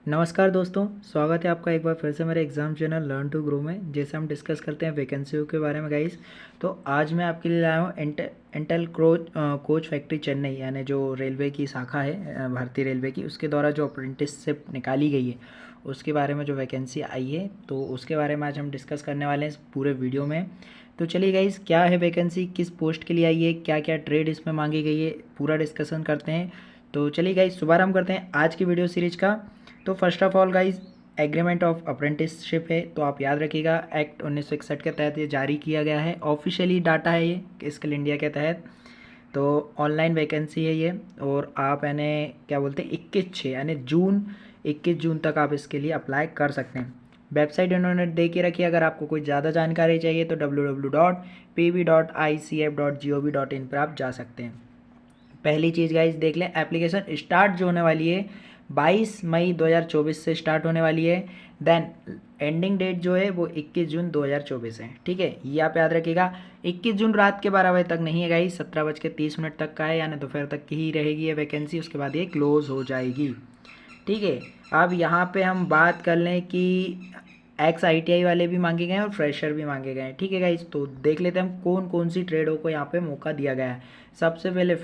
नमस्कार दोस्तों, स्वागत है आपका एक बार फिर से मेरे exam channel learn to grow में। जैसे हम डिस्कस करते हैं वैकेंसियों के बारे में गाइस, तो आज मैं आपके लिए लाया हूँ इंटेल कोच फैक्ट्री चेन्नई, यानी जो रेलवे की शाखा है भारतीय रेलवे की, उसके द्वारा जो अप्रेंटिसशिप निकाली गई है उसके बारे में जो वैकेंसी आई है, तो उसके बारे में आज हम डिस्कस करने वाले हैं इस पूरे वीडियो में। तो चलिए गाइस, क्या है वैकेंसी, किस पोस्ट के लिए आई है, क्या क्या ट्रेड इसमें मांगी गई है, पूरा डिस्कशन करते हैं। तो चलिए गाइस, शुभारंभ करते हैं आज की वीडियो सीरीज का। तो first of all guys, agreement of apprenticeship है, तो आप याद रखिएगा एक्ट 1961 के तहत ये जारी किया गया है। ऑफिशियली डाटा है ये स्किल इंडिया के तहत, तो ऑनलाइन वैकेंसी है ये। और आप यानी क्या बोलते हैं 21/6 यानी 21 जून तक आप इसके लिए अप्लाई कर सकते हैं। वेबसाइट इन्होंने दे के रखी है। अगर आपको कोई ज़्यादा जानकारी चाहिए तो www.pb.icf.gov.in पर आप जा सकते हैं। पहली चीज़ गाइज देख लें, एप्लीकेशन स्टार्ट जो होने वाली है 22 मई 2024 से स्टार्ट होने वाली है। देन एंडिंग डेट जो है वो 21 जून 2024 है। ठीक है, ये आप याद रखिएगा। 21 जून रात के 12 बजे तक नहीं है गाइज, 17:30 तक का है, यानी दोपहर तक की ही रहेगी ये वैकेंसी। उसके बाद ये क्लोज हो जाएगी। ठीक है, अब यहाँ पे हम बात कर लें कि एक्स ITI वाले भी मांगे गए हैं और फ्रेशर भी मांगे गए हैं। ठीक है गाइस, तो देख लेते हैं हम कौन कौन सी ट्रेडों को यहाँ पे मौका दिया गया है। सबसे पहले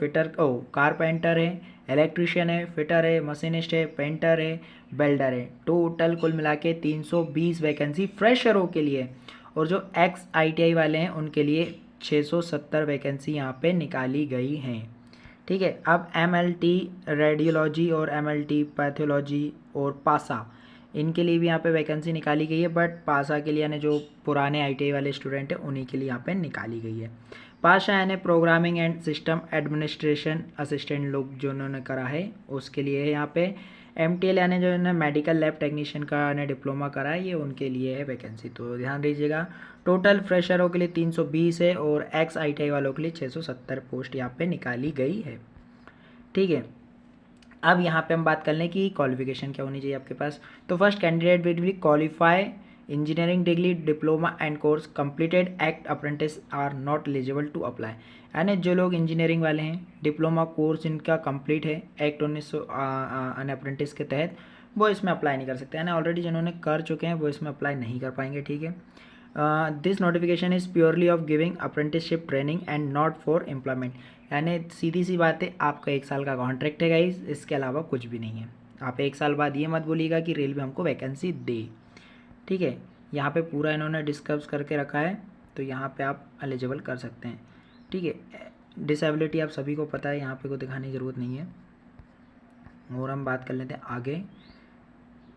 कारपेंटर है, इलेक्ट्रिशियन है, फिटर है, मशीनिस्ट है, पेंटर है, वेल्डर है। टोटल कुल मिला के 320 वैकेंसी फ्रेशरों के लिए, और जो एक्स ITI वाले हैं उनके लिए 670 वैकेंसी यहाँ पे निकाली गई हैं। ठीक है, अब MLT रेडियोलॉजी और MLT पैथोलॉजी और पासा, इनके लिए भी यहाँ पे वैकेंसी निकाली गई है। बट पासा के लिए यानी जो पुराने ITI वाले स्टूडेंट हैं उन्हीं के लिए यहाँ पे निकाली गई है। पासा यानी programming and system administration assistant लोग जो उन्होंने करा है उसके लिए है यहाँ पे। MTL यानी जो इन्होंने मेडिकल लैब टेक्नीशियन का यानी डिप्लोमा करा है, ये उनके लिए है वैकेंसी, तो ध्यान दीजिएगा। टोटल फ्रेशरों के लिए 320 है और एक्स ITI वालों के लिए 670 पोस्ट यहाँ पे निकाली गई है। ठीक है, अब यहाँ पे हम बात कर लें कि क्वालिफिकेशन क्या होनी चाहिए आपके पास। तो first, candidate will be qualify engineering degree diploma and course completed act apprentice are not eligible to apply. यानी जो लोग इंजीनियरिंग वाले हैं, डिप्लोमा कोर्स इनका कंप्लीट है एक्ट 1900 अप्रेंटिस के तहत, वो इसमें अप्लाई नहीं कर सकते। यानी ऑलरेडी जिन्होंने कर चुके हैं वो इसमें अप्लाई नहीं कर पाएंगे। ठीक है, this notification is purely of giving apprenticeship training and not for employment. यानी सीधी सी बात है, आपका 1 साल का कॉन्ट्रैक्ट है गाइस, इसके अलावा कुछ भी नहीं है। आप 1 साल बाद ये मत बोलिएगा कि रेलवे हमको वैकेंसी दे। ठीक है, यहाँ पे पूरा इन्होंने डिस्कस करके रखा है, तो यहाँ पे आप एलिजिबल कर सकते हैं। ठीक है, डिसेबिलिटी आप सभी को पता है, यहाँ पे कोई दिखाने की ज़रूरत नहीं है। और हम बात कर लेते हैं आगे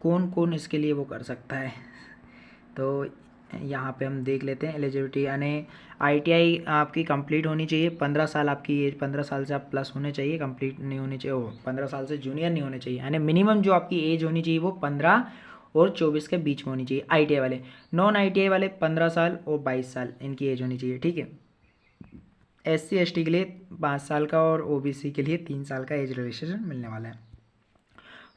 कौन कौन इसके लिए वो कर सकता है। तो यहाँ पे हम देख लेते हैं एलिजिबिलिटी, यानी ITI आपकी कंप्लीट होनी चाहिए, 15 साल आपकी एज, 15 साल से आप प्लस होने चाहिए, कंप्लीट नहीं होनी चाहिए, 15 साल से जूनियर नहीं होने चाहिए। यानी मिनिमम जो आपकी एज होनी चाहिए वो 15 और 24 के बीच में होनी चाहिए ITI वाले। नॉन ITI वाले 15 साल और 22 साल इनकी एज होनी चाहिए। ठीक है, SC ST के लिए 5 साल का और OBC के लिए 3 साल का एज रिलैक्सेशन मिलने वाला है।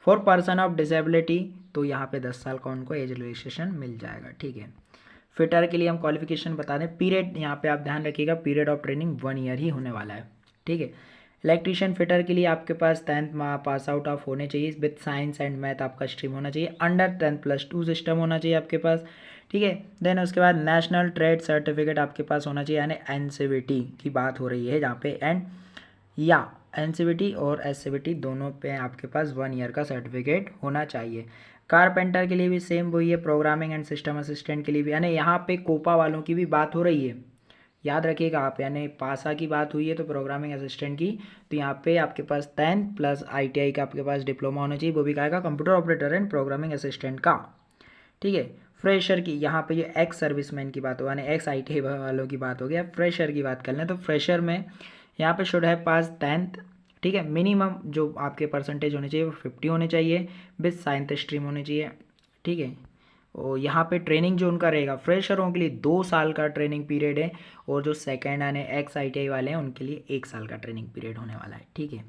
फॉर पर्सन ऑफ डिसेबिलिटी तो यहाँ पे 10 साल का उनको एज रिलैक्सेशन मिल जाएगा। ठीक है, फिटर के लिए हम क्वालिफिकेशन बता दें, पीरियड यहाँ पे आप ध्यान रखिएगा, पीरियड ऑफ ट्रेनिंग 1 ईयर ही होने वाला है। ठीक है, इलेक्ट्रीशियन फिटर के लिए आपके पास 10th पास आउट ऑफ होने चाहिए, विद साइंस एंड मैथ आपका स्ट्रीम होना चाहिए, अंडर 10+2 सिस्टम होना चाहिए आपके पास। ठीक है, देन उसके बाद नेशनल ट्रेड सर्टिफिकेट आपके पास होना चाहिए, यानी NCVT की बात हो रही है जहाँ पे, एंड या NCVT और SCVT दोनों पे आपके पास 1 ईयर का सर्टिफिकेट होना चाहिए। कारपेंटर के लिए भी सेम वही है, प्रोग्रामिंग एंड सिस्टम असिस्टेंट के लिए भी, यानी यहाँ पे कोपा वालों की भी बात हो रही है, याद रखिएगा आप। यानी पासा की बात हुई है तो प्रोग्रामिंग असिस्टेंट की, तो यहाँ पे आपके पास 10 प्लस ITI का आपके पास डिप्लोमा होना चाहिए, वो भी कहेगा computer operator and programming assistant का। ठीक है, फ्रेशर की यहाँ पे ये एक्स सर्विसमैन की बात हो, यानी एक्स ITI वालों की बात हो गया। फ्रेशर की बात कर लें तो फ्रेशर में यहाँ पे शुड है पास 10th। ठीक है, मिनिमम जो आपके परसेंटेज होने चाहिए वो 50 होने चाहिए, विद साइंस स्ट्रीम होनी चाहिए। ठीक है, और यहाँ पे ट्रेनिंग जो उनका रहेगा फ्रेशरों के लिए 2 साल का ट्रेनिंग पीरियड है, और जो सेकेंड यानी एक्स ITI वाले हैं उनके लिए 1 साल का ट्रेनिंग पीरियड होने वाला है। ठीक है,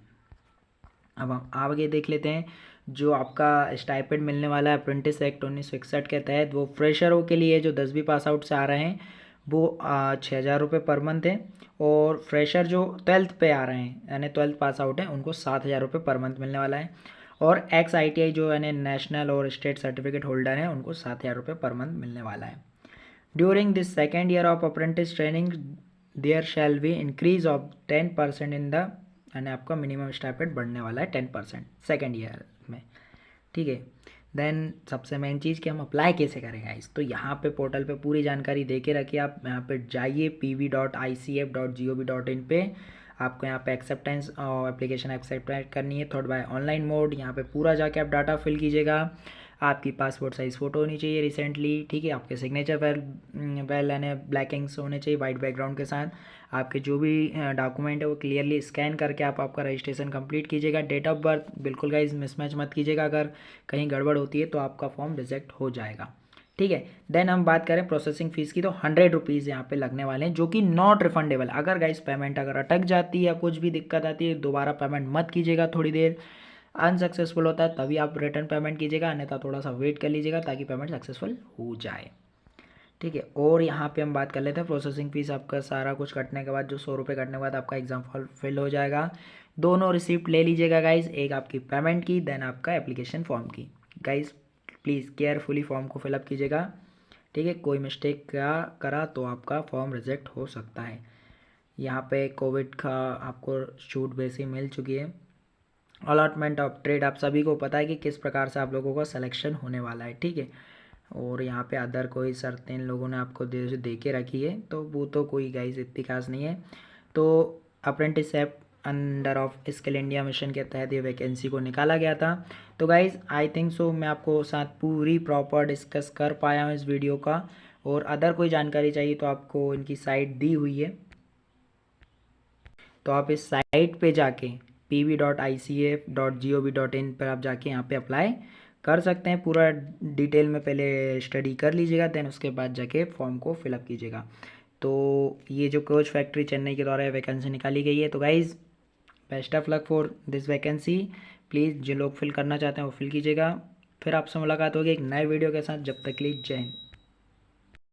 अब हम आगे देख लेते हैं जो आपका स्टाइपेंड मिलने वाला है अप्रेंटिस एक्ट 1961 के तहत, वो फ्रेशरों के लिए जो 10वीं पास आउट से आ रहे हैं वो 6,000 रुपये पर मंथ है, और फ्रेशर जो 12th पे आ रहे हैं यानी 12th पास आउट है उनको 7,000 रुपये पर मंथ मिलने वाला है। और एक्स ITI जो है नेशनल और स्टेट सर्टिफिकेट होल्डर हैं उनको 7,000 रुपये पर मंथ मिलने वाला है। During this second year of apprentice training there shall be increase of 10% in the, यानी आपका मिनिमम स्टाइपेंड बढ़ने वाला है 10% सेकेंड ईयर में, ठीक है। देन सबसे मेन चीज़ कि हम अप्लाई कैसे करेंगे गाइस, तो यहाँ पे पोर्टल पे पूरी जानकारी दे के रखिए। आप यहाँ पे जाइए pv.icf.gov.in पे, आपको यहाँ पे एक्सेप्टेंस और एप्लीकेशन एक्सेप्ट करनी है थर्ड बाय ऑनलाइन मोड। यहाँ पे पूरा जाके आप डाटा फिल कीजिएगा। आपकी पासपोर्ट साइज़ फ़ोटो होनी चाहिए रिसेंटली, ठीक है। आपके सिग्नेचर वेल यानी ब्लैक इंक्स होने चाहिए वाइट बैकग्राउंड के साथ। आपके जो भी डॉक्यूमेंट है वो क्लियरली स्कैन करके आप आपका रजिस्ट्रेशन कंप्लीट कीजिएगा। डेट ऑफ बर्थ बिल्कुल गाइस मिसमैच मत कीजिएगा, अगर कहीं गड़बड़ होती है तो आपका फॉर्म रिजेक्ट हो जाएगा, ठीक है। देन हम बात करें प्रोसेसिंग फ़ीस की, तो 100 रुपीज़ यहाँ पे लगने वाले हैं, जो कि नॉट रिफंडेबल। अगर गाइस पेमेंट अगर अटक जाती है या कुछ भी दिक्कत आती है, दोबारा पेमेंट मत कीजिएगा। थोड़ी देर अनसक्सेसफुल होता है तभी आप रिटर्न पेमेंट कीजिएगा, अन्यथा थोड़ा सा वेट कर लीजिएगा ताकि पेमेंट सक्सेसफुल हो जाए, ठीक है। और यहाँ पे हम बात कर लेते हैं प्रोसेसिंग फ़ीस। आपका सारा कुछ कटने के बाद जो 100 रुपये कटने के बाद आपका एग्ज़ाम फॉर्म फिल हो जाएगा। दोनों रिसिप्ट ले लीजिएगा गाइज, एक आपकी पेमेंट की, देन आपका एप्लीकेशन फॉर्म की। गाइज प्लीज़ केयरफुली फॉर्म को फिलअप कीजिएगा, ठीक है। कोई मिस्टेक करा तो आपका फॉर्म रिजेक्ट हो सकता है। यहाँ पे कोविड का आपको छूट वैसे मिल चुकी है। अलॉटमेंट ऑफ ट्रेड आप सभी को पता है कि किस प्रकार से आप लोगों का सिलेक्शन होने वाला है, ठीक है। और यहाँ पे अदर कोई शर्तें इन लोगों ने आपको दे के रखी है, तो वो तो कोई गाइस इतनी खास नहीं है। तो apprenticeship under of skill India mission के तहत ये वैकेंसी को निकाला गया था। तो गाइस आई थिंक सो मैं आपको साथ पूरी प्रॉपर डिस्कस कर पाया हूँ इस वीडियो का। और अदर कोई जानकारी चाहिए तो आपको इनकी साइट दी हुई है, तो आप इस साइट पे जाके pv.icf.gov.in पर आप जाके यहाँ पे अप्लाई कर सकते हैं। पूरा डिटेल में पहले स्टडी कर लीजिएगा, देन उसके बाद जाके फॉर्म को फिलअप कीजिएगा। तो ये जो कोच फैक्ट्री चेन्नई के द्वारा वैकेंसी निकाली गई है, तो guys best of luck for this vacancy. Please जो लोग फिल करना चाहते हैं वो फिल कीजिएगा। फिर आपसे मुलाकात होगी एक नए वीडियो के साथ, जब तक के लिए जय हिंद।